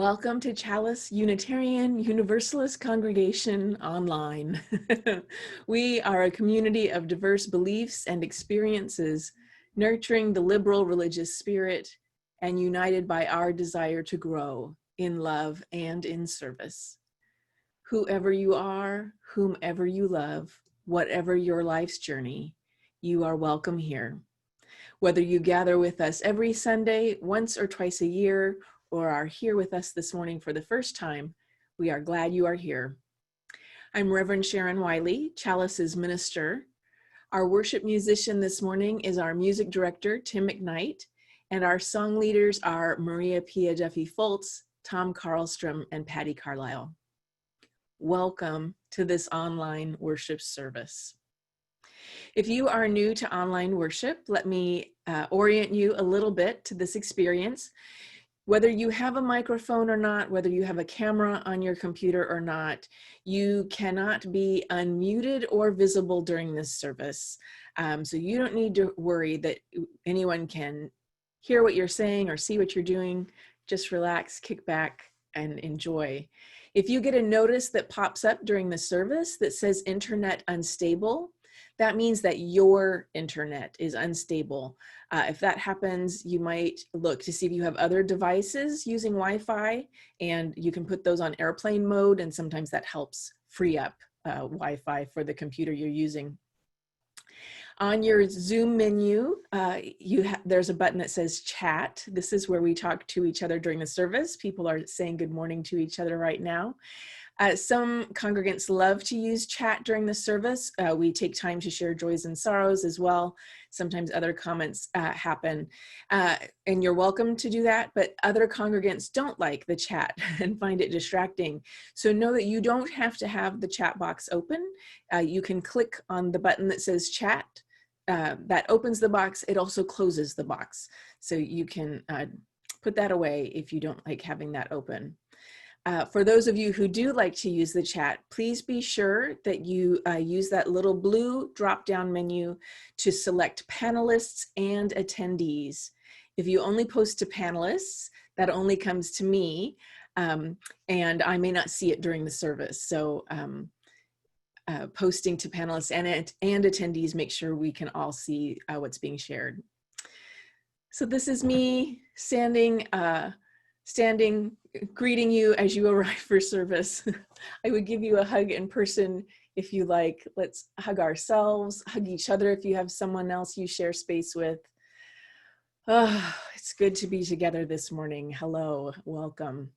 Welcome to Chalice Unitarian Universalist Congregation Online. We are a community of diverse beliefs and experiences, nurturing the liberal religious spirit and united by our desire to grow in love and in service. Whoever you are, whomever you love, whatever your life's journey, you are welcome here. Whether you gather with us every Sunday, once or twice a year, or are here with us this morning for the first time, we are glad you are here. I'm Reverend Sharon Wiley, Chalice's minister. Our worship musician this morning is our music director, Tim McKnight, and our song leaders are Maria Pia Duffy-Foltz, Tom Carlstrom, and Patty Carlisle. Welcome to this online worship service. If you are new to online worship, let me orient you a little bit to this experience. Whether you have a microphone or not, whether you have a camera on your computer or not, you cannot be unmuted or visible during this service. So you don't need to worry that anyone can hear what you're saying or see what you're doing. Just relax, kick back, and enjoy. If you get a notice that pops up during the service that says internet unstable, that means that your internet is unstable. If that happens, you might look to see if you have other devices using Wi-Fi, and you can put those on airplane mode, and sometimes that helps free up Wi-Fi for the computer you're using. On your Zoom menu, there's a button that says chat. This is where we talk to each other during the service. People are saying good morning to each other right now. Some congregants love to use chat during the service. We take time to share joys and sorrows as well. Sometimes other comments happen, and you're welcome to do that, but other congregants don't like the chat and find it distracting. So know that you don't have to have the chat box open. You can click on the button that says chat. That opens the box. It also closes the box. So you can put that away if you don't like having that open. For those of you who do like to use the chat, please be sure that you use that little blue drop-down menu to select panelists and attendees. If you only post to panelists, that only comes to me, and I may not see it during the service. So posting to panelists and attendees, make sure we can all see what's being shared. So this is me standing, greeting you as you arrive for service. I would give you a hug in person if you like. Let's hug ourselves, hug each other if you have someone else you share space with. Oh, it's good to be together this morning. Hello, welcome.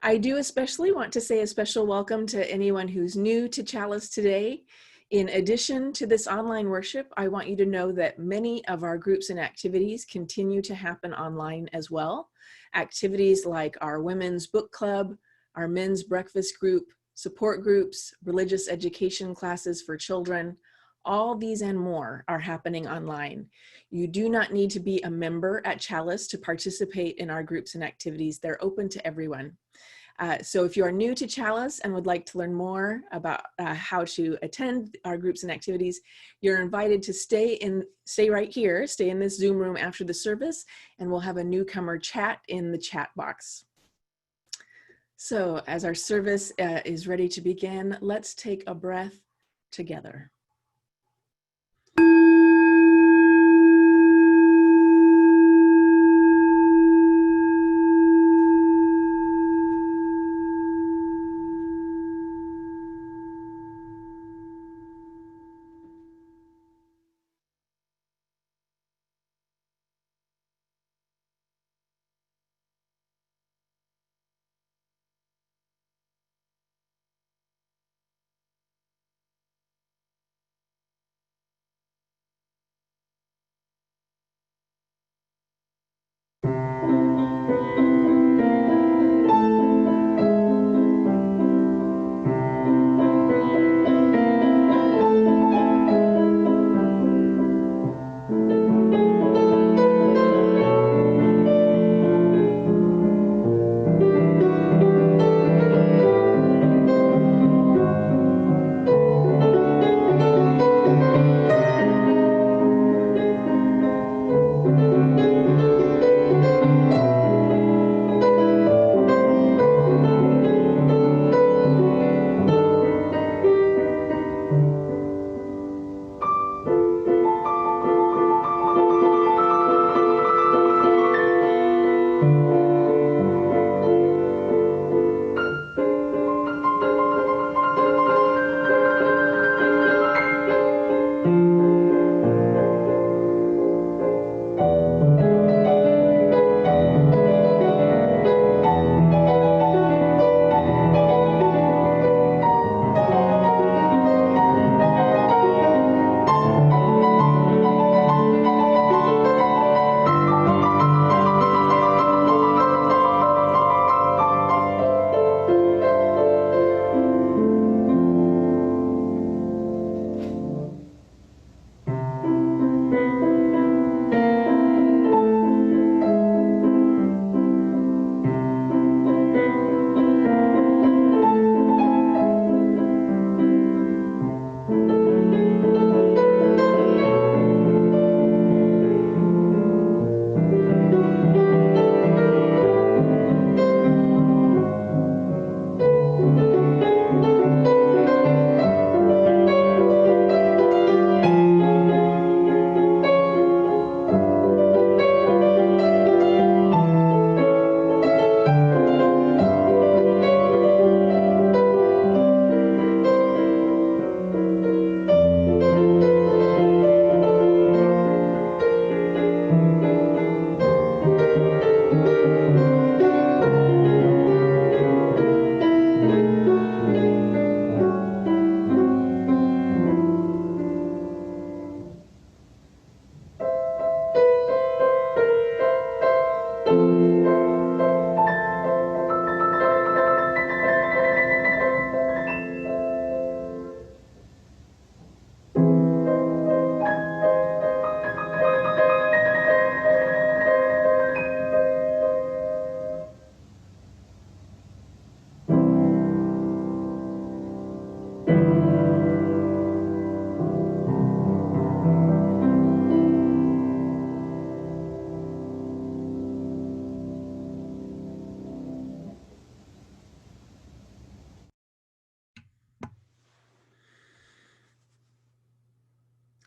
I do especially want to say a special welcome to anyone who's new to Chalice today. In addition to this online worship, I want you to know that many of our groups and activities continue to happen online as well. Activities like our women's book club, our men's breakfast group, support groups, religious education classes for children, all these and more are happening online. You do not need to be a member at Chalice to participate in our groups and activities. They're open to everyone. So if you are new to Chalice and would like to learn more about how to attend our groups and activities, you're invited to stay right here, stay in this Zoom room after the service, and we'll have a newcomer chat in the chat box. So as our service is ready to begin, let's take a breath together.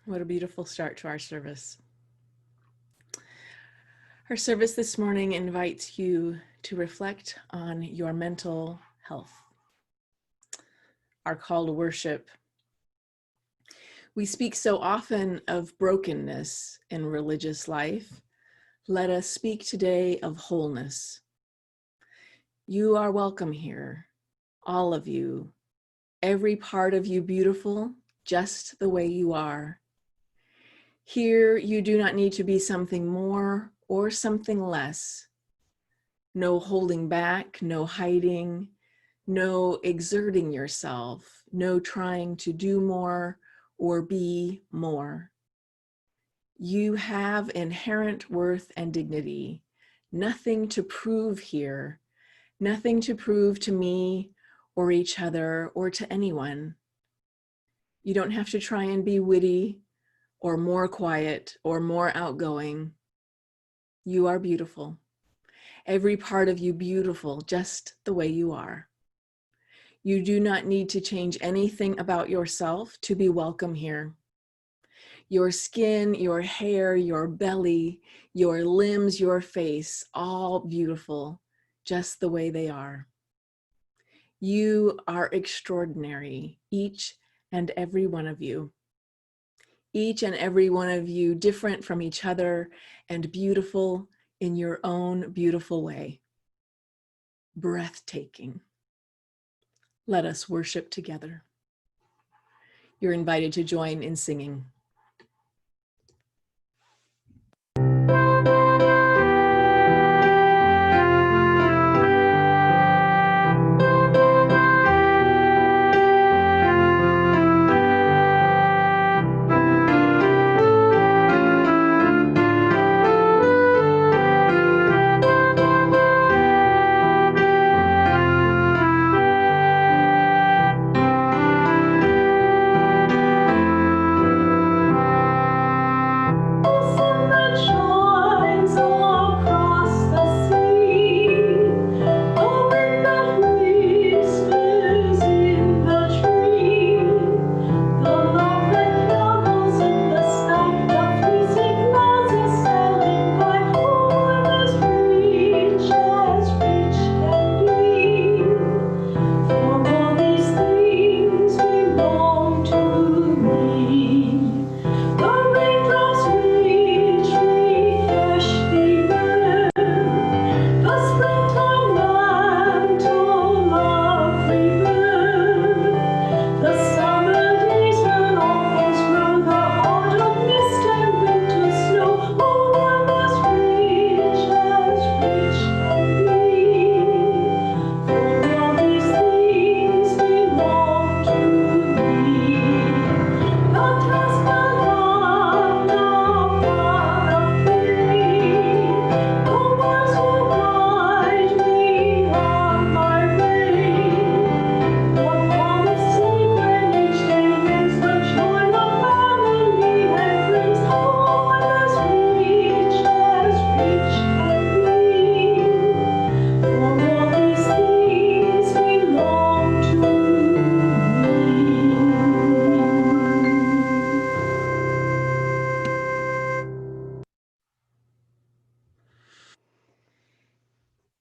What a beautiful start to our service. Our service this morning invites you to reflect on your mental health. Our call to worship. We speak so often of brokenness in religious life. Let us speak today of wholeness. You are welcome here, all of you, every part of you beautiful, just the way you are. Here, you do not need to be something more or something less. No holding back, no hiding, no exerting yourself, no trying to do more or be more. You have inherent worth and dignity, nothing to prove here, nothing to prove to me or each other or to anyone. You don't have to try and be witty or more quiet or more outgoing. You are beautiful. Every part of you beautiful, just the way you are. You do not need to change anything about yourself to be welcome here. Your skin, your hair, your belly, your limbs, your face, all beautiful, just the way they are. You are extraordinary, each and every one of you. Each and every one of you different from each other and beautiful in your own beautiful way. Breathtaking. Let us worship together. You're invited to join in singing.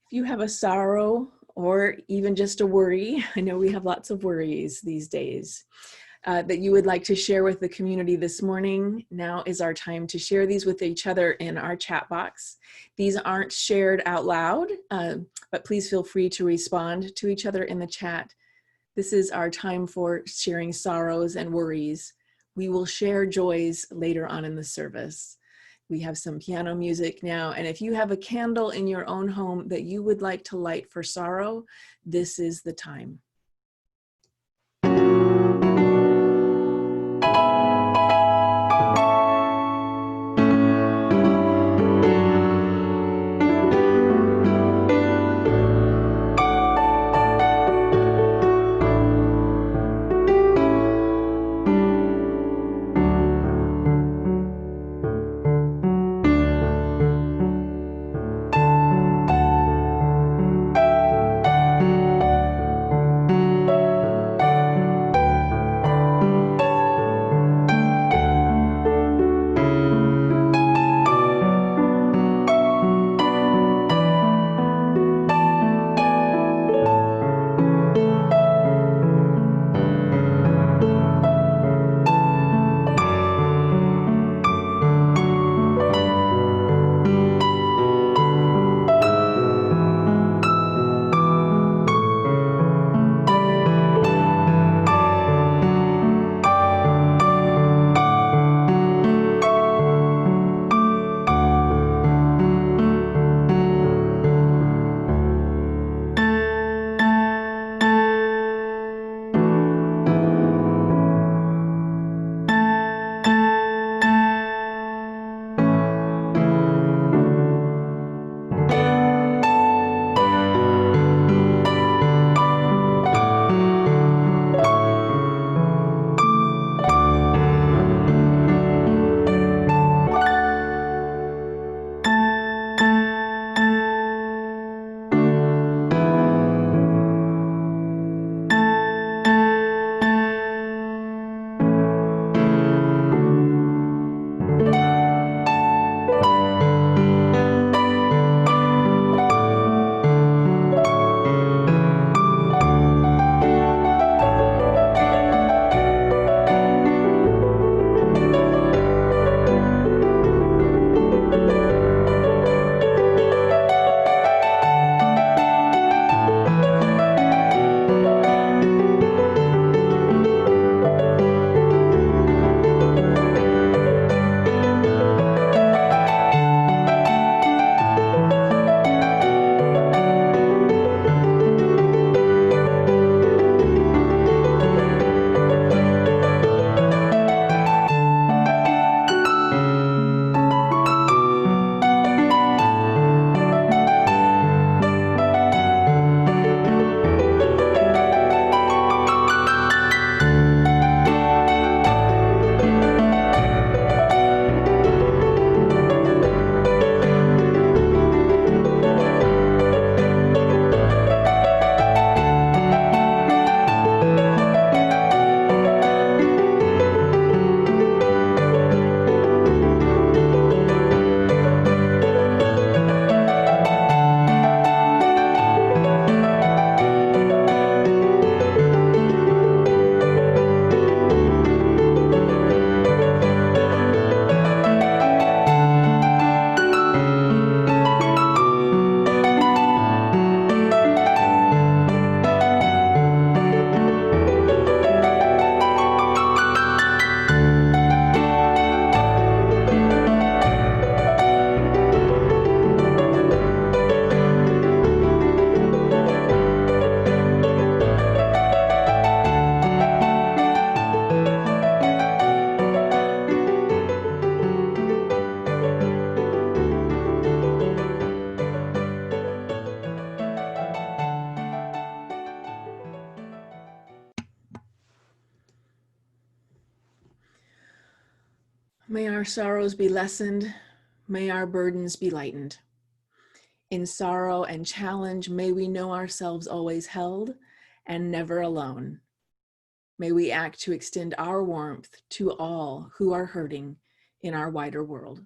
If you have a sorrow or even just a worry, I know we have lots of worries these days, that you would like to share with the community this morning, now is our time to share these with each other in our chat box. These aren't shared out loud, but please feel free to respond to each other in the chat. This is our time for sharing sorrows and worries. We will share joys later on in the service. We have some piano music now, and if you have a candle in your own home that you would like to light for sorrow, this is the time. May our sorrows be lessened. May our burdens be lightened. In sorrow and challenge, may we know ourselves always held and never alone. May we act to extend our warmth to all who are hurting in our wider world.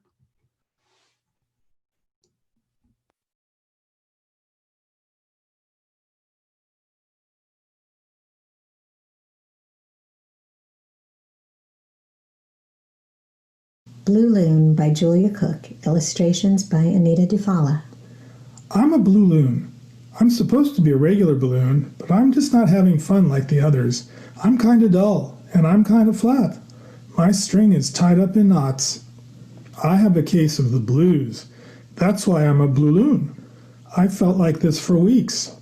Blue Loon by Julia Cook. Illustrations by Anita Dufala. I'm a blue loon. I'm supposed to be a regular balloon, but I'm just not having fun like the others. I'm kind of dull, and I'm kind of flat. My string is tied up in knots. I have a case of the blues. That's why I'm a blue loon. I felt like this for weeks.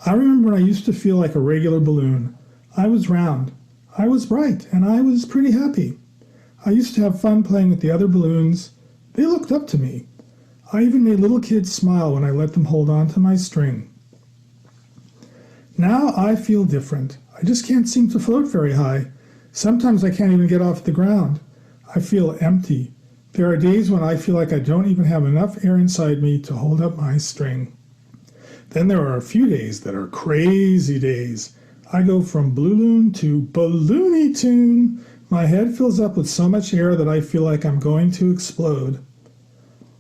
I remember when I used to feel like a regular balloon. I was round. I was bright, and I was pretty happy. I used to have fun playing with the other balloons. They looked up to me. I even made little kids smile when I let them hold on to my string. Now I feel different. I just can't seem to float very high. Sometimes I can't even get off the ground. I feel empty. There are days when I feel like I don't even have enough air inside me to hold up my string. Then there are a few days that are crazy days. I go from blue loon to balloony tune. My head fills up with so much air that I feel like I'm going to explode.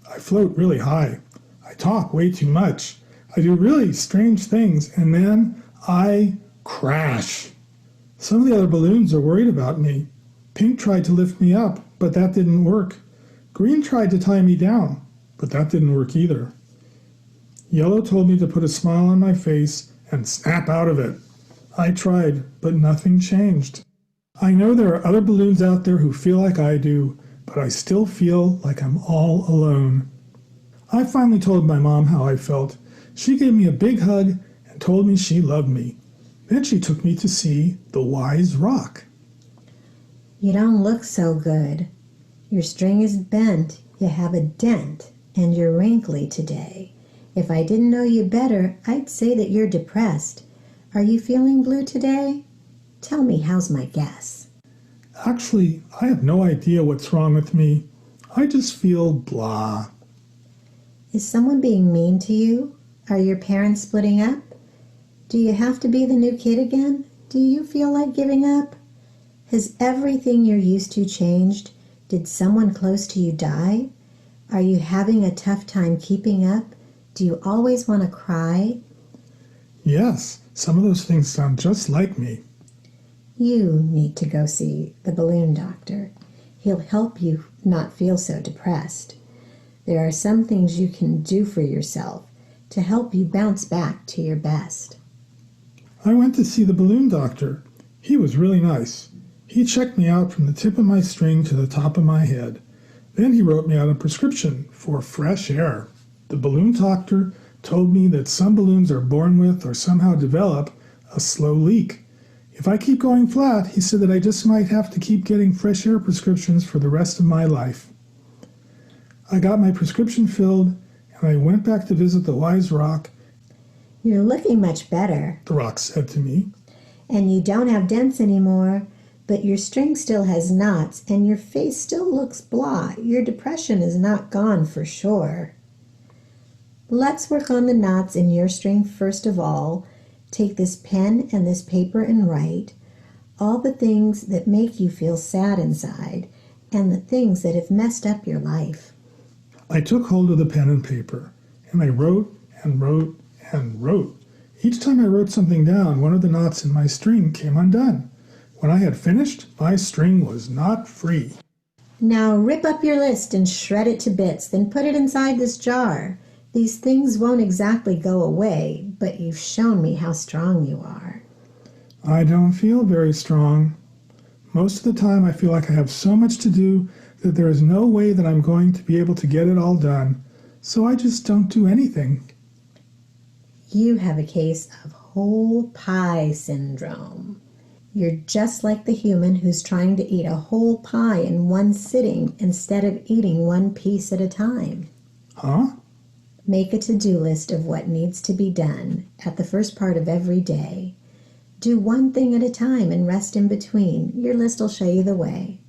I float really high. I talk way too much. I do really strange things, and then I crash. Some of the other balloons are worried about me. Pink tried to lift me up, but that didn't work. Green tried to tie me down, but that didn't work either. Yellow told me to put a smile on my face and snap out of it. I tried, but nothing changed. I know there are other balloons out there who feel like I do, but I still feel like I'm all alone. I finally told my mom how I felt. She gave me a big hug and told me she loved me. Then she took me to see the wise rock. You don't look so good. Your string is bent, you have a dent, and you're wrinkly today. If I didn't know you better, I'd say that you're depressed. Are you feeling blue today? Tell me, how's my guess? Actually, I have no idea what's wrong with me. I just feel blah. Is someone being mean to you? Are your parents splitting up? Do you have to be the new kid again? Do you feel like giving up? Has everything you're used to changed? Did someone close to you die? Are you having a tough time keeping up? Do you always want to cry? Yes, some of those things sound just like me. You need to go see the balloon doctor. He'll help you not feel so depressed. There are some things you can do for yourself to help you bounce back to your best. I went to see the balloon doctor. He was really nice. He checked me out from the tip of my string to the top of my head. Then he wrote me out a prescription for fresh air. The balloon doctor told me that some balloons are born with or somehow develop a slow leak. If I keep going flat, he said that I just might have to keep getting fresh air prescriptions for the rest of my life. I got my prescription filled, and I went back to visit the wise rock. You're looking much better, The rock said to me. and you don't have dents anymore, but your string still has knots, and your face still looks blah. Your depression is not gone for sure. Let's work on the knots in your string first of all. Take this pen and this paper and write all the things that make you feel sad inside and the things that have messed up your life. I took hold of the pen and paper, and I wrote and wrote and wrote. Each time I wrote something down, one of the knots in my string came undone. When I had finished, my string was knot free. Now rip up your list and shred it to bits, then put it inside this jar. These things won't exactly go away, but you've shown me how strong you are. I don't feel very strong. Most of the time I feel like I have so much to do that there is no way that I'm going to be able to get it all done. So I just don't do anything. You have a case of whole pie syndrome. You're just like the human who's trying to eat a whole pie in one sitting instead of eating one piece at a time. Huh? Make a to-do list of what needs to be done at the first part of every day. Do one thing at a time and rest in between. Your list will show you the way.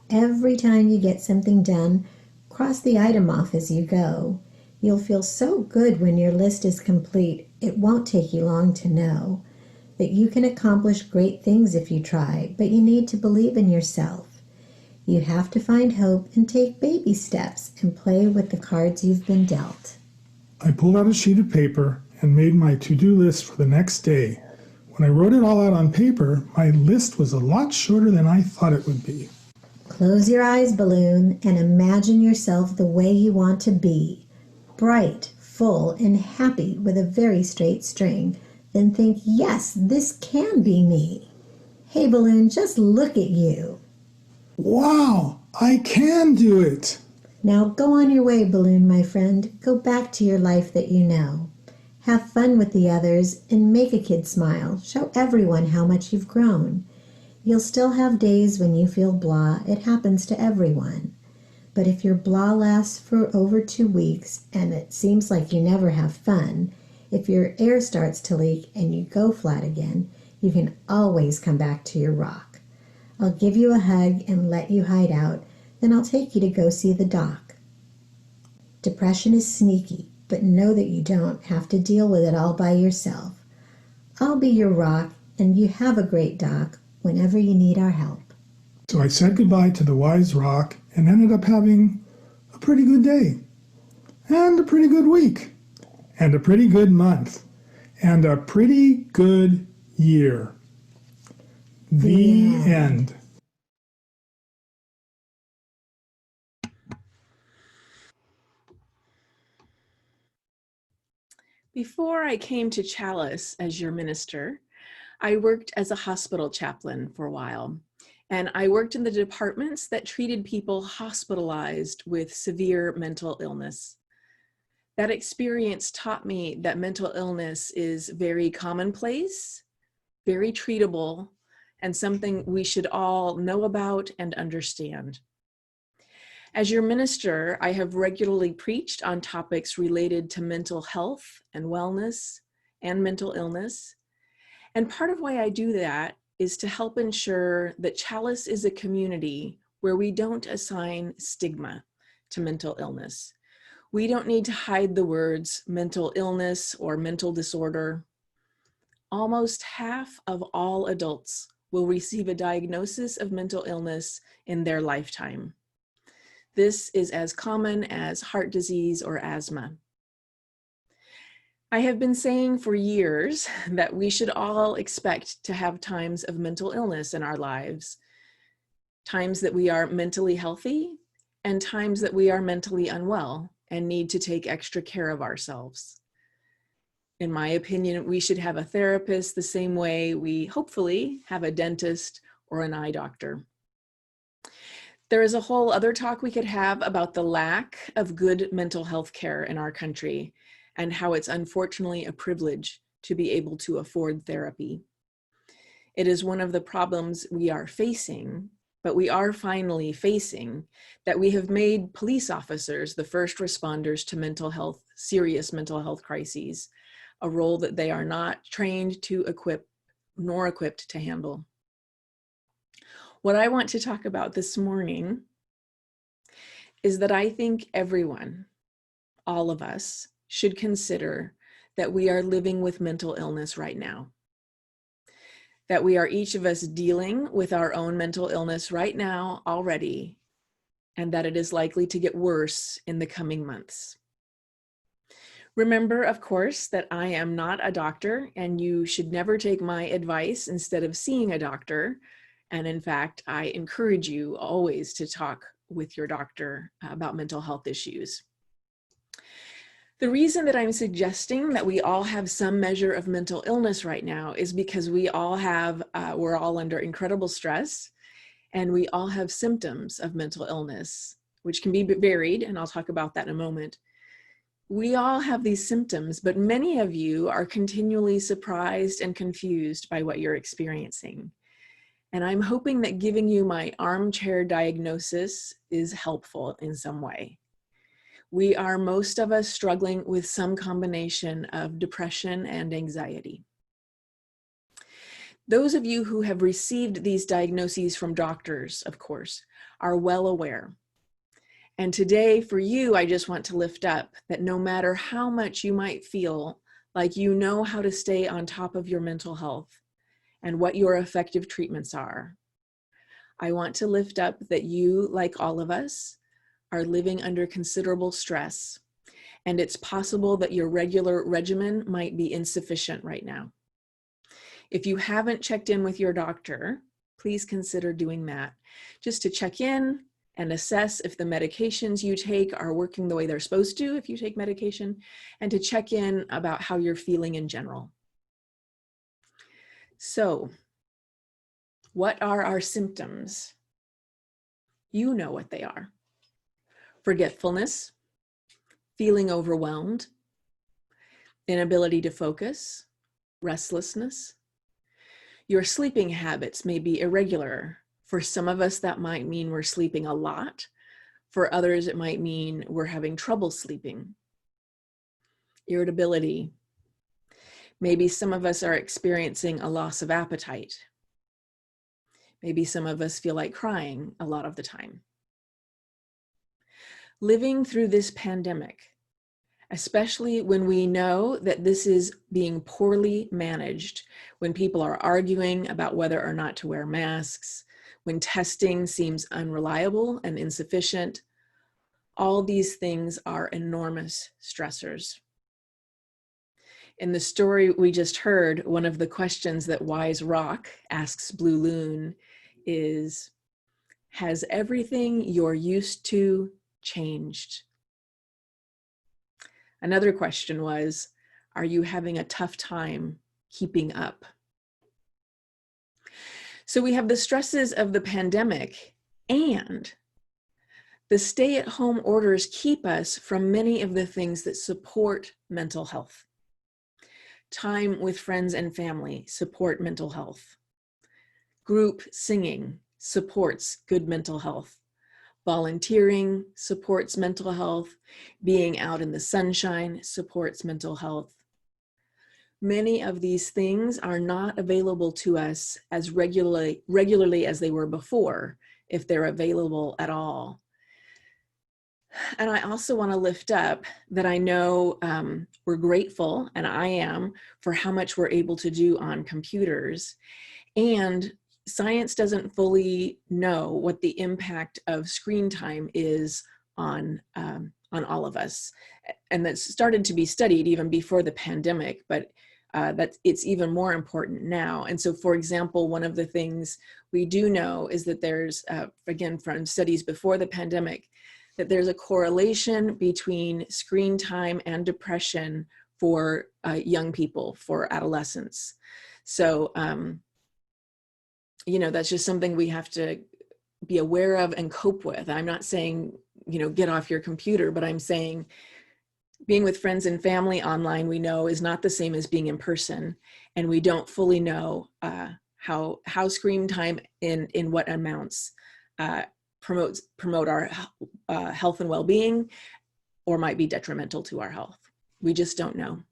Every time you get something done, cross the item off as you go. You'll feel so good when your list is complete, it won't take you long to know that you can accomplish great things if you try, but you need to believe in yourself. You have to find hope and take baby steps and play with the cards you've been dealt. I pulled out a sheet of paper and made my to-do list for the next day. When I wrote it all out on paper, my list was a lot shorter than I thought it would be. Close your eyes, balloon, and imagine yourself the way you want to be. Bright, full, and happy with a very straight string. Then think, yes, this can be me. Hey, balloon, just look at you. Wow, I can do it! Now go on your way, balloon, my friend. Go back to your life that you know. Have fun with the others and make a kid smile. Show everyone how much you've grown. You'll still have days when you feel blah. It happens to everyone. But if your blah lasts for over 2 weeks and it seems like you never have fun, if your air starts to leak and you go flat again, you can always come back to your rock. I'll give you a hug and let you hide out, then I'll take you to go see the doc. Depression is sneaky, but know that you don't have to deal with it all by yourself. I'll be your rock, and you have a great doc whenever you need our help. So I said goodbye to the wise rock and ended up having a pretty good day, and a pretty good week, and a pretty good month, and a pretty good year. The end. Before I came to Chalice as your minister, I worked as a hospital chaplain for a while, and I worked in the departments that treated people hospitalized with severe mental illness. That experience taught me that mental illness is very commonplace, very treatable, and something we should all know about and understand. As your minister, I have regularly preached on topics related to mental health and wellness and mental illness. And part of why I do that is to help ensure that Chalice is a community where we don't assign stigma to mental illness. We don't need to hide the words mental illness or mental disorder. Almost half of all adults will receive a diagnosis of mental illness in their lifetime. This is as common as heart disease or asthma. I have been saying for years that we should all expect to have times of mental illness in our lives, times that we are mentally healthy and times that we are mentally unwell and need to take extra care of ourselves. In my opinion, we should have a therapist the same way we hopefully have a dentist or an eye doctor. There is a whole other talk we could have about the lack of good mental health care in our country and how it's unfortunately a privilege to be able to afford therapy. It is one of the problems we are facing, but we are finally facing, that we have made police officers the first responders to mental health, serious mental health crises, a role that they are not trained to equip nor equipped to handle. What I want to talk about this morning is that I think everyone, all of us, should consider that we are living with mental illness right now. That we are each of us dealing with our own mental illness right now already, and that it is likely to get worse in the coming months. Remember, of course, that I am not a doctor, and you should never take my advice instead of seeing a doctor. And in fact, I encourage you always to talk with your doctor about mental health issues. The reason that I'm suggesting that we all have some measure of mental illness right now is because we're all under incredible stress, and we all have symptoms of mental illness, which can be varied, and I'll talk about that in a moment. We all have these symptoms, but many of you are continually surprised and confused by what you're experiencing. And I'm hoping that giving you my armchair diagnosis is helpful in some way. We are, most of us, struggling with some combination of depression and anxiety. Those of you who have received these diagnoses from doctors, of course, are well aware. And today for you, I just want to lift up that no matter how much you might feel like you know how to stay on top of your mental health and what your effective treatments are, I want to lift up that you, like all of us, are living under considerable stress, and it's possible that your regular regimen might be insufficient right now. If you haven't checked in with your doctor, please consider doing that, just to check in and assess if the medications you take are working the way they're supposed to if you take medication, and to check in about how you're feeling in general. So, what are our symptoms? You know what they are. Forgetfulness, feeling overwhelmed, inability to focus, restlessness. Your sleeping habits may be irregular. For some of us, that might mean we're sleeping a lot. For others, it might mean we're having trouble sleeping. Irritability. Maybe some of us are experiencing a loss of appetite. Maybe some of us feel like crying a lot of the time. Living through this pandemic, especially when we know that this is being poorly managed, when people are arguing about whether or not to wear masks, when testing seems unreliable and insufficient, all these things are enormous stressors. In the story we just heard, one of the questions that Wise Rock asks Blue Loon is, has everything you're used to changed? Another question was, are you having a tough time keeping up? So we have the stresses of the pandemic, and the stay-at-home orders keep us from many of the things that support mental health. Time with friends and family support mental health. Group singing supports good mental health. Volunteering supports mental health. Being out in the sunshine supports mental health. Many of these things are not available to us as regularly as they were before, if they're available at all. And I also want to lift up that I know we're grateful, and I am, for how much we're able to do on computers. And science doesn't fully know what the impact of screen time is on all of us. And that's started to be studied even before the pandemic, but it's even more important now. And so, for example, one of the things we do know is that there's, again, from studies before the pandemic, that there's a correlation between screen time and depression for young people, for adolescents. So, that's just something we have to be aware of and cope with. I'm not saying, get off your computer, but I'm saying being with friends and family online, we know, is not the same as being in person. And we don't fully know how screen time in what amounts promote our health and well-being, or might be detrimental to our health. We just don't know.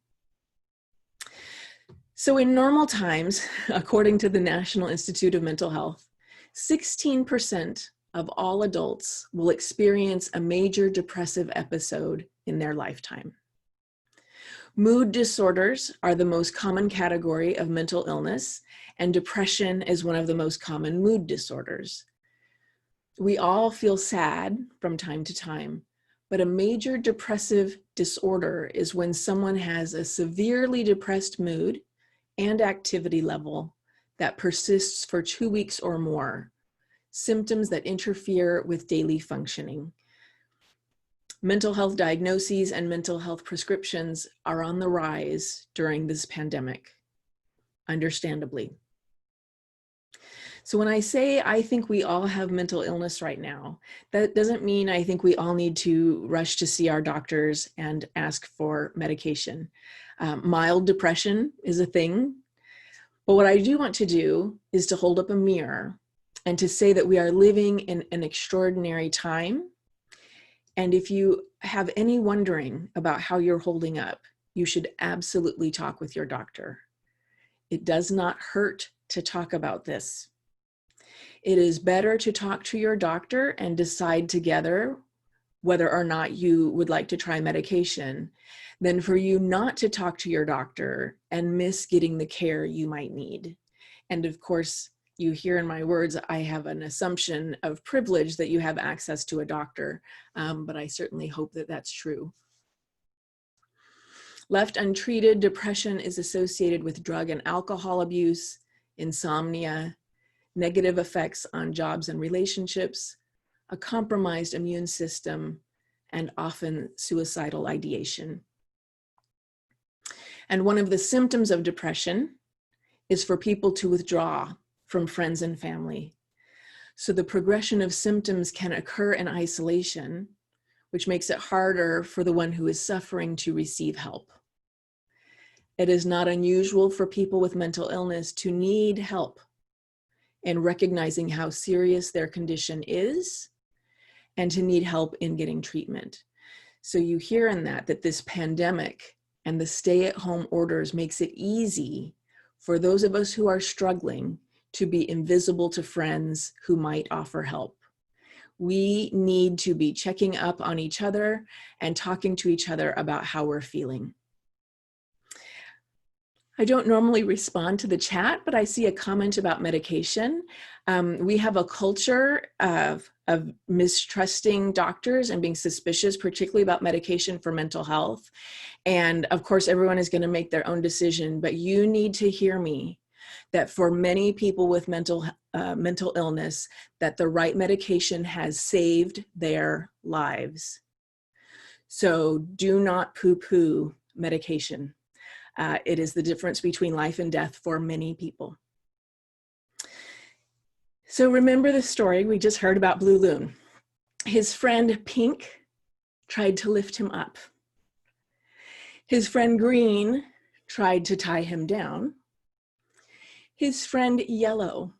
So in normal times, according to the National Institute of Mental Health, 16% of all adults will experience a major depressive episode in their lifetime. Mood disorders are the most common category of mental illness, and depression is one of the most common mood disorders. We all feel sad from time to time, but a major depressive disorder is when someone has a severely depressed mood and activity level that persists for 2 weeks or more, symptoms that interfere with daily functioning. Mental health diagnoses and mental health prescriptions are on the rise during this pandemic, understandably. So when I say I think we all have mental illness right now, that doesn't mean I think we all need to rush to see our doctors and ask for medication. Mild depression is a thing, but what I do want to do is to hold up a mirror and to say that we are living in an extraordinary time. And if you have any wondering about how you're holding up, you should absolutely talk with your doctor. It does not hurt to talk about this. It is better to talk to your doctor and decide together whether or not you would like to try medication than for you not to talk to your doctor and miss getting the care you might need. And of course, you hear in my words, I have an assumption of privilege that you have access to a doctor, but I certainly hope that that's true. Left untreated, depression is associated with drug and alcohol abuse, insomnia, negative effects on jobs and relationships, a compromised immune system, and often suicidal ideation. And one of the symptoms of depression is for people to withdraw from friends and family. So the progression of symptoms can occur in isolation, which makes it harder for the one who is suffering to receive help. It is not unusual for people with mental illness to need help in recognizing how serious their condition is and to need help in getting treatment. So you hear in that this pandemic and the stay-at-home orders makes it easy for those of us who are struggling to be invisible to friends who might offer help. We need to be checking up on each other and talking to each other about how we're feeling. I don't normally respond to the chat, but I see a comment about medication. We have a culture of mistrusting doctors and being suspicious, particularly about medication for mental health. And of course, everyone is going to make their own decision, but you need to hear me that for many people with mental illness, that the right medication has saved their lives. So do not poo-poo medication. It is the difference between life and death for many people. So remember the story we just heard about Blue Loon. His friend Pink tried to lift him up. His friend Green tried to tie him down. His friend Yellow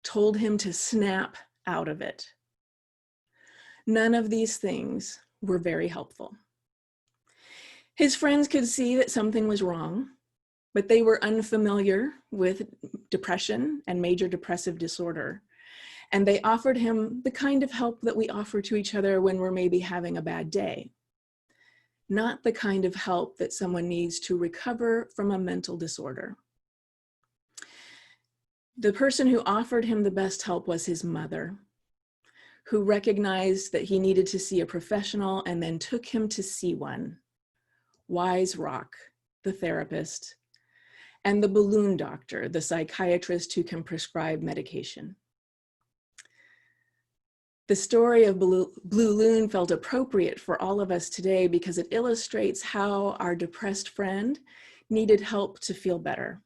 told him to snap out of it. None of these things were very helpful. His friends could see that something was wrong, but they were unfamiliar with depression and major depressive disorder. And they offered him the kind of help that we offer to each other when we're maybe having a bad day. Not the kind of help that someone needs to recover from a mental disorder. The person who offered him the best help was his mother, who recognized that he needed to see a professional and then took him to see one. Wise Rock, the therapist, and the balloon doctor, the psychiatrist who can prescribe medication. The story of Blue Loon felt appropriate for all of us today because it illustrates how our depressed friend needed help to feel better.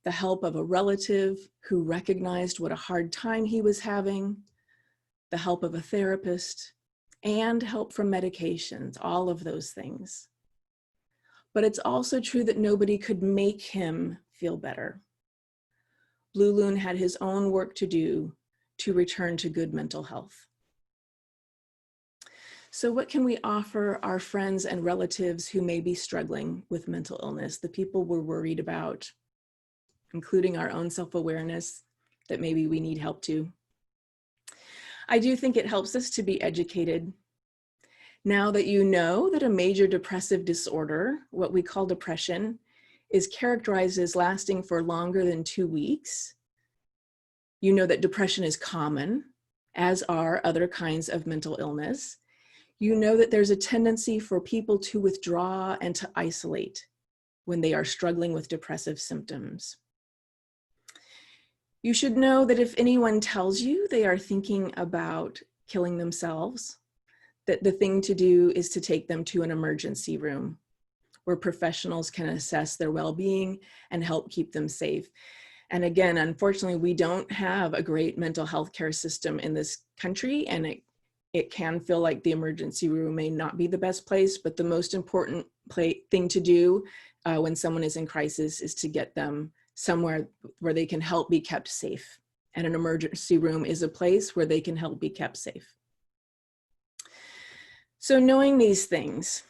The help of a relative who recognized what a hard time he was having, the help of a therapist, and help from medications, all of those things. But it's also true that nobody could make him feel better. Blue Loon had his own work to do to return to good mental health. So what can we offer our friends and relatives who may be struggling with mental illness, the people we're worried about, including our own self-awareness that maybe we need help too? I do think it helps us to be educated. Now that you know that a major depressive disorder, what we call depression, is characterized as lasting for longer than 2 weeks, you know that depression is common, as are other kinds of mental illness. You know that there's a tendency for people to withdraw and to isolate when they are struggling with depressive symptoms. You should know that if anyone tells you they are thinking about killing themselves, that the thing to do is to take them to an emergency room where professionals can assess their well-being and help keep them safe. And again, unfortunately, we don't have a great mental health care system in this country, and it can feel like the emergency room may not be the best place, but the most important thing to do when someone is in crisis is to get them somewhere where they can help be kept safe. And an emergency room is a place where they can help be kept safe. So knowing these things,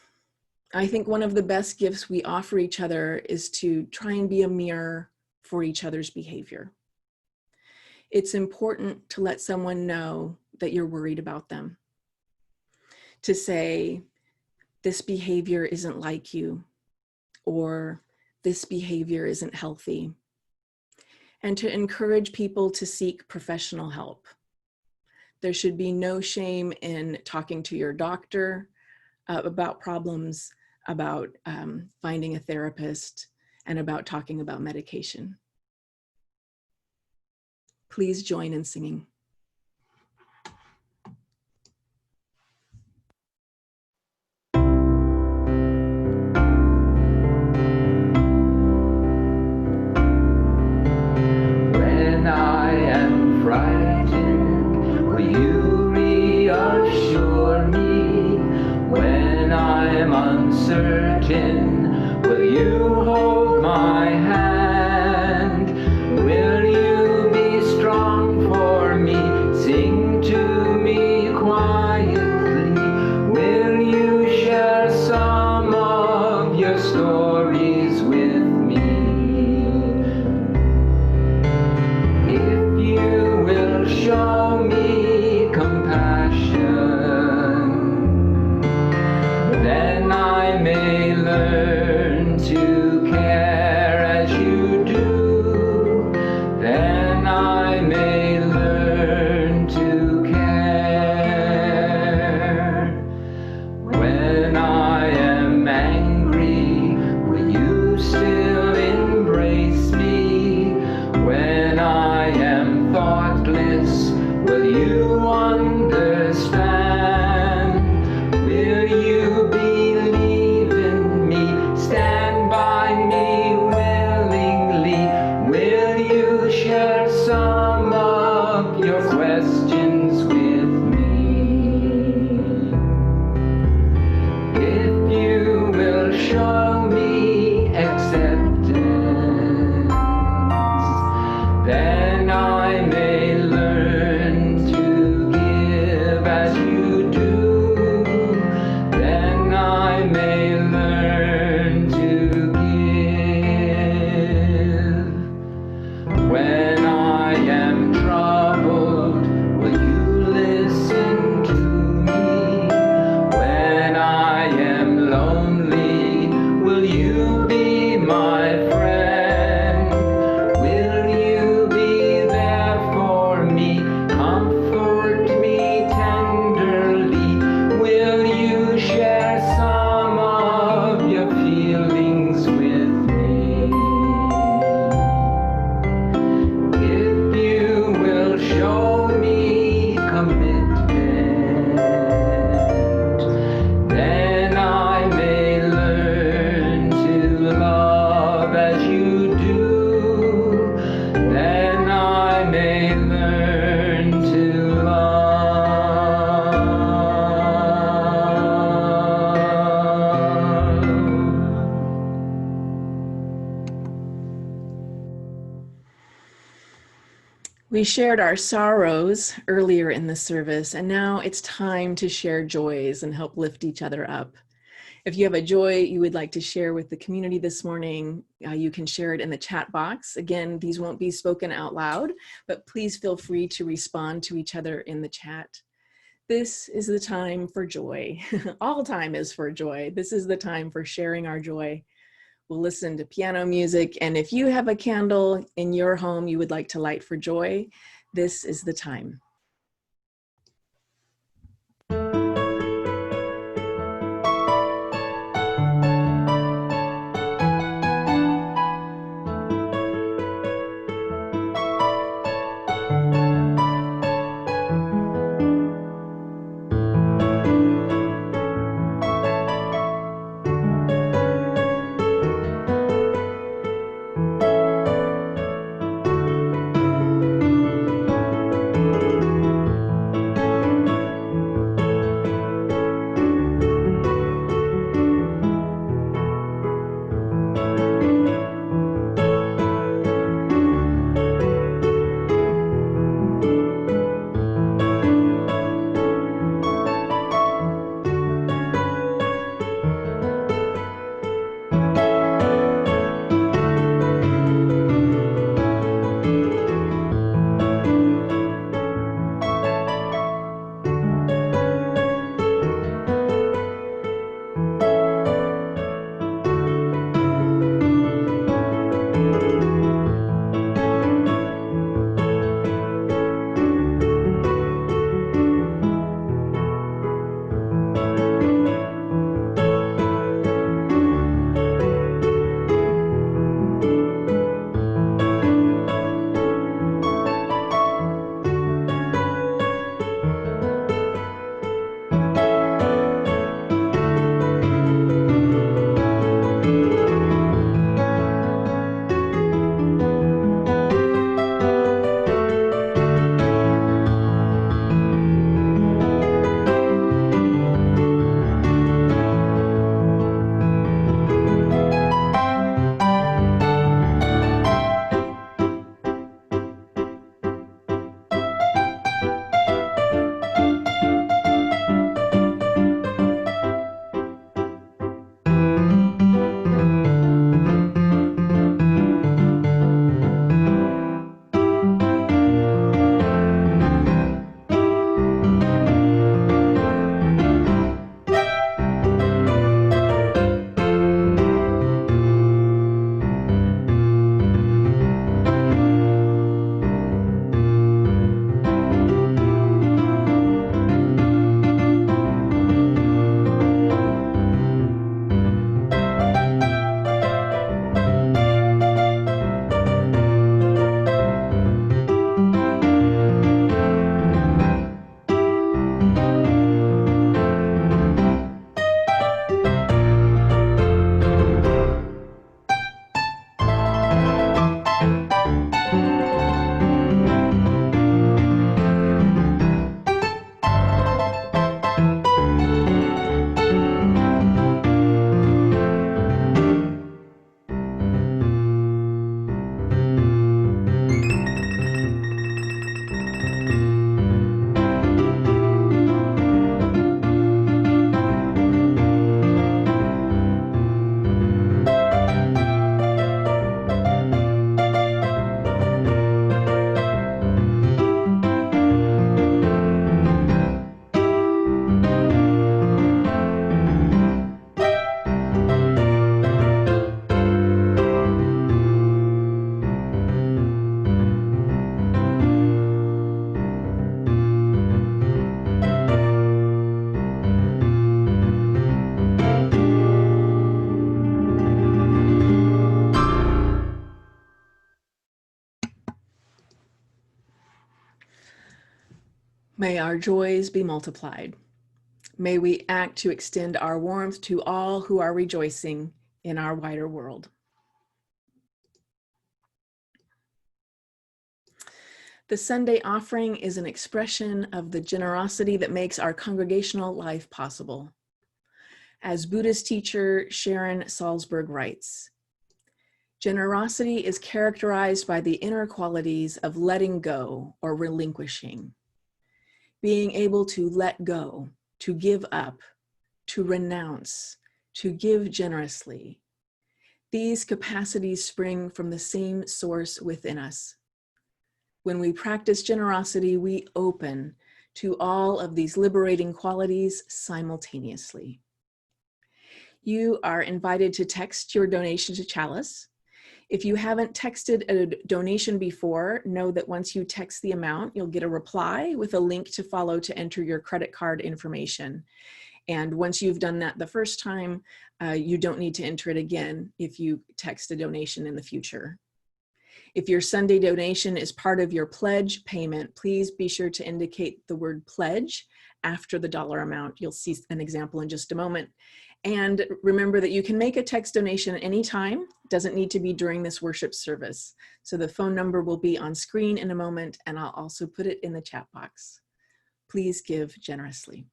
I think one of the best gifts we offer each other is to try and be a mirror for each other's behavior. It's important to let someone know that you're worried about them. To say, this behavior isn't like you, or this behavior isn't healthy. And to encourage people to seek professional help. There should be no shame in talking to your doctor about problems, about finding a therapist, and about talking about medication. Please join in singing. When I am frightened, will you reassure me? When I am uncertain, will you hold my hand? Will you be strong for me? Sing to me quietly. Will you share some of your stories with me? If you will show me compassion, then I may learn to care as you do. Then I may learn to care. When I am angry, will you still embrace me? When I am thoughtless, will you understand? Will you believe in me? Stand by me willingly? Will you share some of your questions with me? If you will show me acceptance, then I may learn to give as you do. Then I may learn to give. When I am troubled, will you listen to me? When I am lonely, will you be my friend? Will you be there for me? Comfort me tenderly. Will you share some of your feelings with me? If you will show me commitment, then I may learn to love as you do. Then I may learn to love. We shared our sorrows earlier in the service, and now it's time to share joys and help lift each other up. If you have a joy you would like to share with the community this morning, you can share it in the chat box. Again, these won't be spoken out loud, but please feel free to respond to each other in the chat. This is the time for joy. All time is for joy. This is the time for sharing our joy. We'll listen to piano music, and if you have a candle in your home you would like to light for joy, this is the time. May our joys be multiplied. May we act to extend our warmth to all who are rejoicing in our wider world. The Sunday offering is an expression of the generosity that makes our congregational life possible. As Buddhist teacher Sharon Salzberg writes, generosity is characterized by the inner qualities of letting go or relinquishing, being able to let go, to give up, to renounce, to give generously. These capacities spring from the same source within us. When we practice generosity, we open to all of these liberating qualities simultaneously. You are invited to text your donation to Chalice. If you haven't texted a donation before, know that once you text the amount, you'll get a reply with a link to follow to enter your credit card information. And once you've done that the first time, you don't need to enter it again if you text a donation in the future. If your Sunday donation is part of your pledge payment, please be sure to indicate the word pledge after the dollar amount. You'll see an example in just a moment. And remember that you can make a text donation anytime. It doesn't need to be during this worship service. So the phone number will be on screen in a moment, and I'll also put it in the chat box. Please give generously.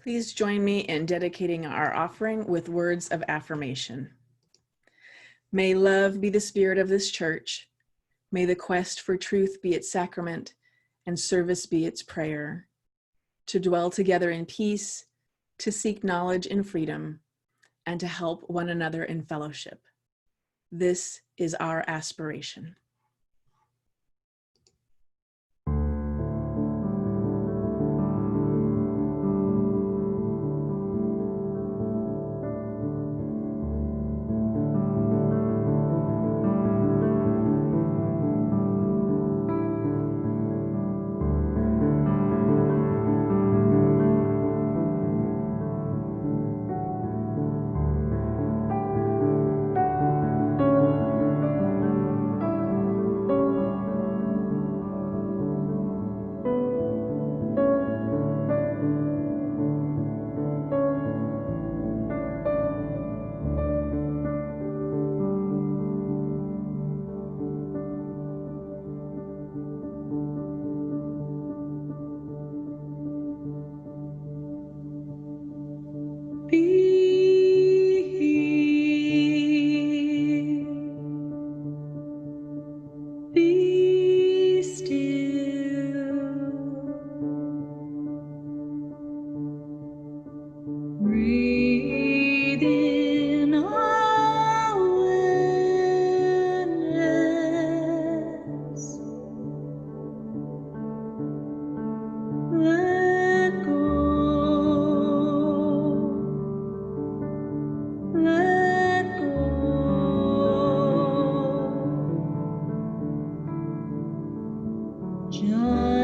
Please join me in dedicating our offering with words of affirmation. May love be the spirit of this church. May the quest for truth be its sacrament and service be its prayer. To dwell together in peace, to seek knowledge in freedom, and to help one another in fellowship. This is our aspiration.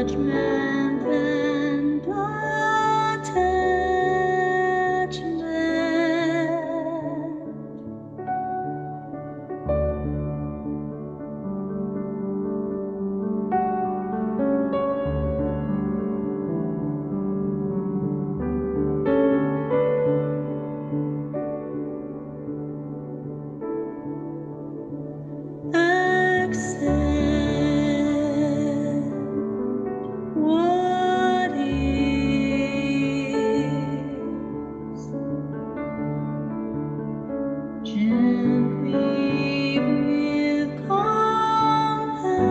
judgment and attachment. Accept what is. Gently with compassion.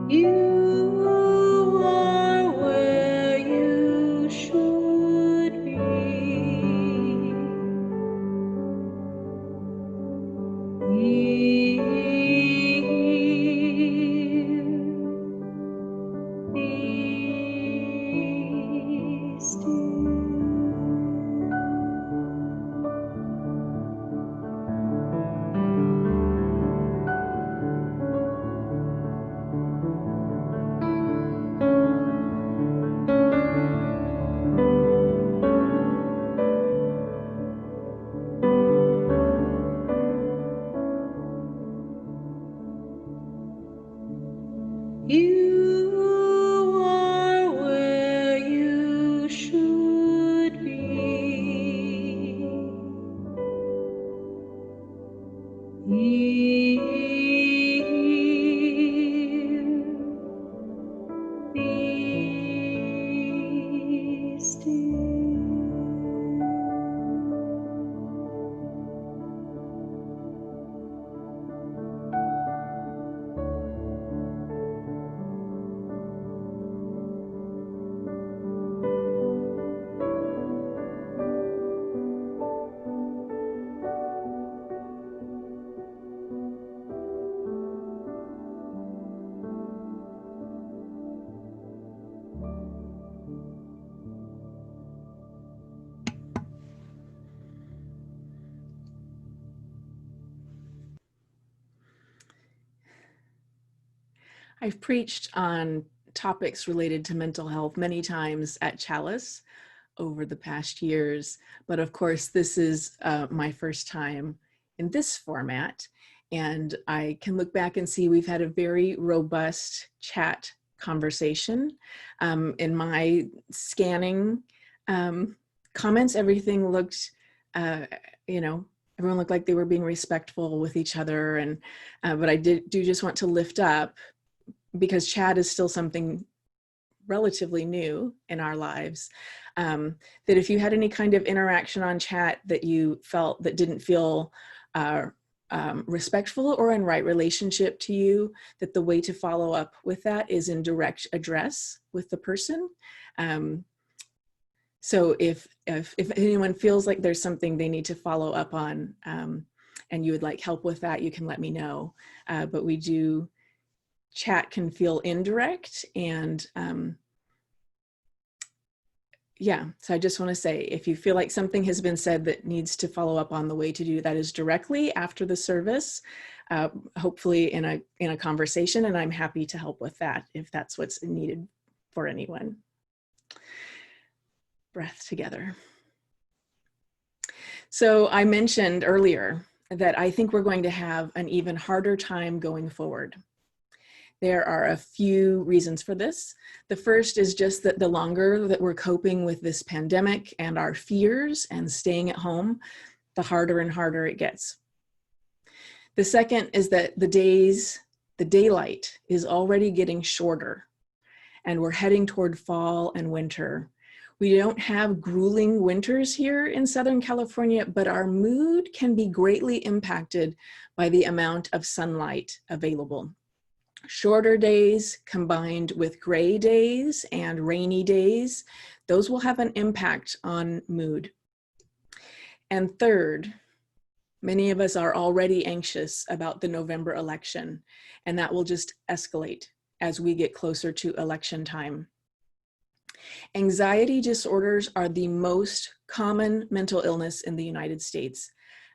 You are where you should be. Be You are where you should be still. I've preached on topics related to mental health many times at Chalice over the past years, but of course this is my first time in this format, and I can look back and see we've had a very robust chat conversation. In my scanning comments, everything looked, everyone looked like they were being respectful with each other, and but I do just want to lift up, because chat is still something relatively new in our lives, that if you had any kind of interaction on chat that you felt that didn't feel respectful or in right relationship to you, that the way to follow up with that is in direct address with the person. So if anyone feels like there's something they need to follow up on, and you would like help with that, you can let me know. But we do, chat can feel indirect, and yeah, so I just want to say, if you feel like something has been said that needs to follow up on, the way to do that is directly after the service, hopefully in a conversation, and I'm happy to help with that if that's what's needed for anyone. Breath together. So I mentioned earlier that I think we're going to have an even harder time going forward. There are a few reasons for this. The first is just that the longer that we're coping with this pandemic and our fears and staying at home, the harder and harder it gets. The second is that the daylight is already getting shorter, and we're heading toward fall and winter. We don't have grueling winters here in Southern California, but our mood can be greatly impacted by the amount of sunlight available. Shorter days combined with gray days and rainy days, those will have an impact on mood. And third, many of us are already anxious about the November election, and that will just escalate as we get closer to election time. Anxiety disorders are the most common mental illness in the United States,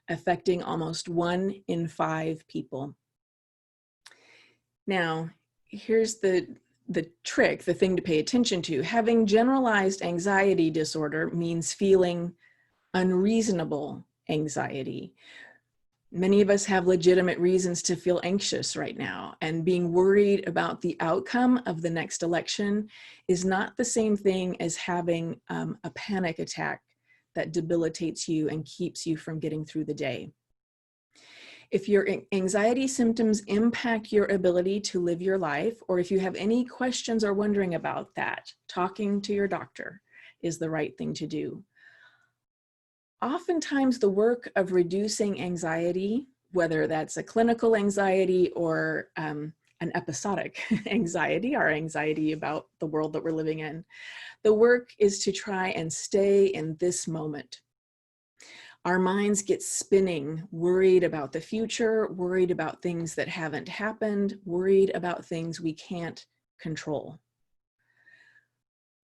affecting almost 1 in 5 people. Now, here's the trick, the thing to pay attention to. Having generalized anxiety disorder means feeling unreasonable anxiety. Many of us have legitimate reasons to feel anxious right now, and being worried about the outcome of the next election is not the same thing as having a panic attack that debilitates you and keeps you from getting through the day. If your anxiety symptoms impact your ability to live your life, or if you have any questions or wondering about that, talking to your doctor is the right thing to do. Oftentimes, the work of reducing anxiety, whether that's a clinical anxiety or an episodic anxiety, our anxiety about the world that we're living in, the work is to try and stay in this moment. Our minds get spinning, worried about the future, worried about things that haven't happened, worried about things we can't control.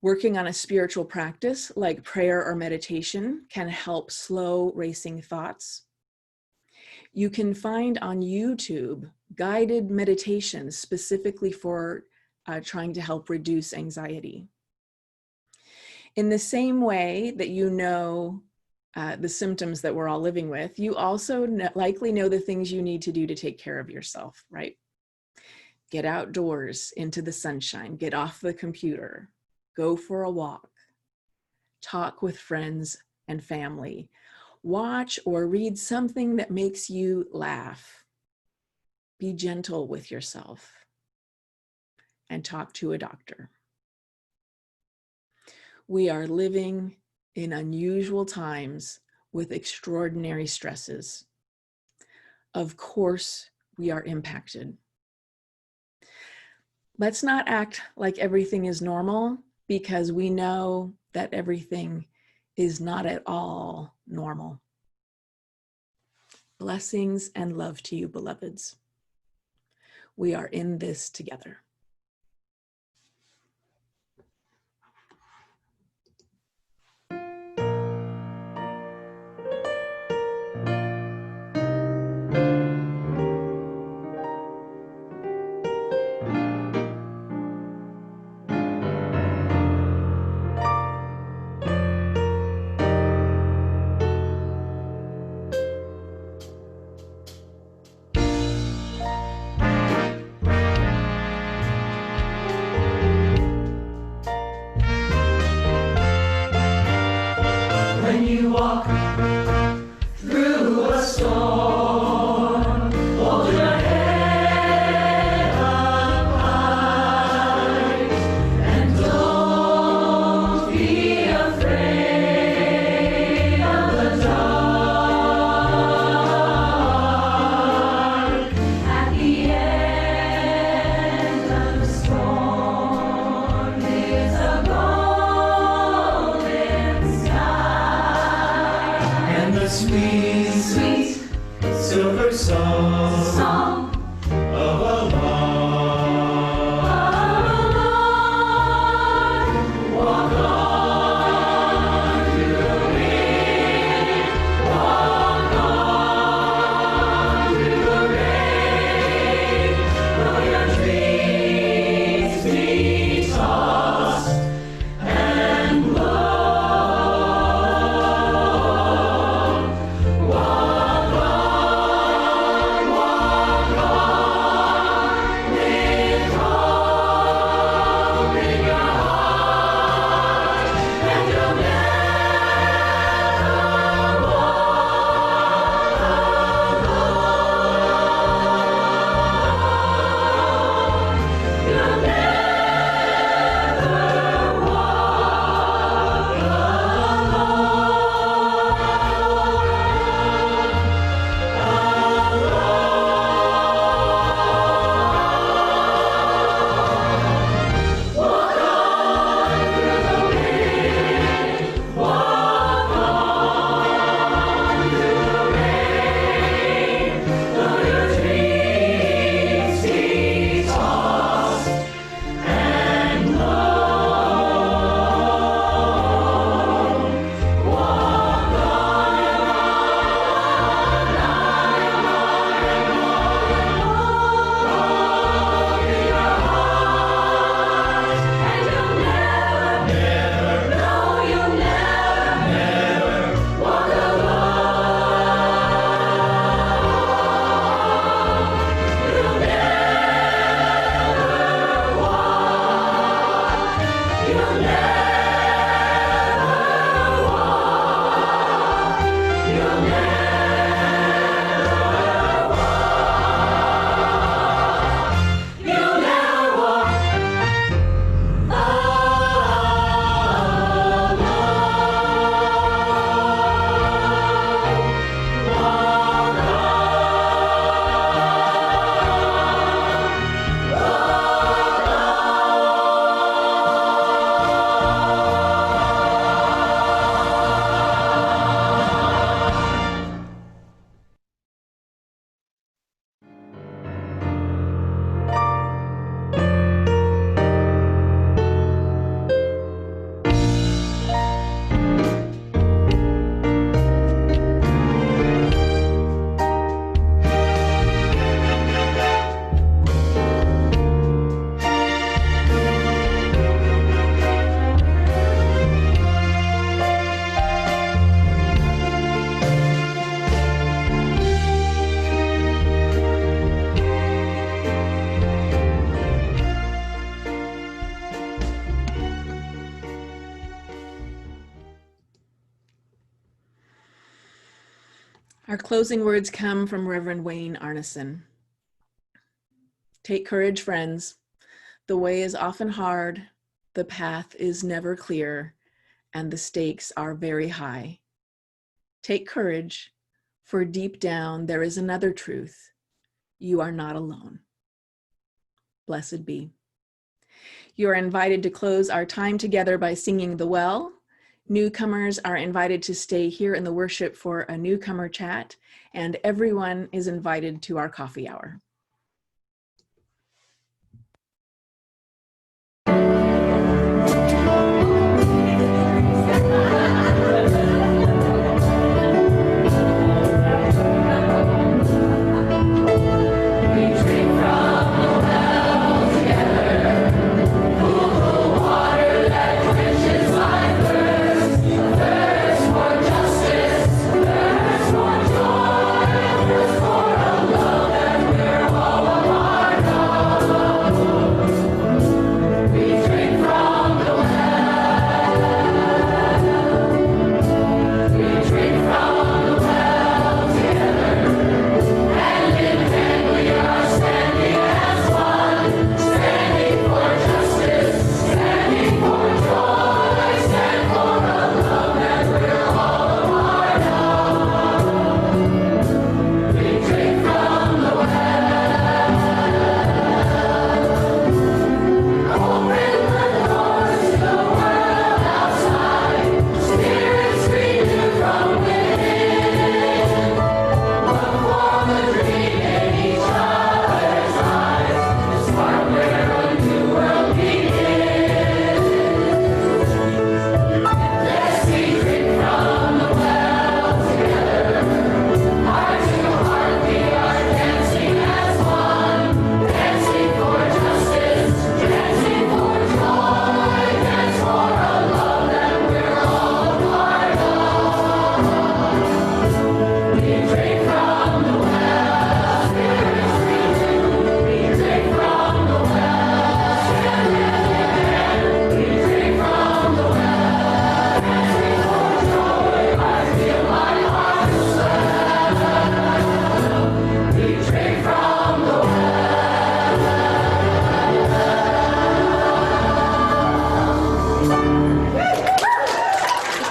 Working on a spiritual practice like prayer or meditation can help slow racing thoughts. You can find on YouTube guided meditations specifically for trying to help reduce anxiety. In the same way that you know the symptoms that we're all living with, you also likely know the things you need to do to take care of yourself, right? Get outdoors into the sunshine, get off the computer, go for a walk, talk with friends and family, watch or read something that makes you laugh, be gentle with yourself, and talk to a doctor. We are living in unusual times with extraordinary stresses. Of course, we are impacted. Let's not act like everything is normal, because we know that everything is not at all normal. Blessings and love to you, beloveds. We are in this together. When you walk through a storm, hold your head up high and don't be afraid of the dark. At the end of the storm is a golden sky and the sweet, sweet silver song of a lark. Walk on through the wind, walk on through the rain, though your dreams be tossed and blown. Walk on, walk Our closing words come from Reverend Wayne Arneson. Take courage, friends. The way is often hard, the path is never clear, and the stakes are very high. Take courage, for deep down there is another truth. You are not alone. Blessed be. You are invited to close our time together by singing The Well. Newcomers are invited to stay here in the worship for a newcomer chat, and everyone is invited to our coffee hour.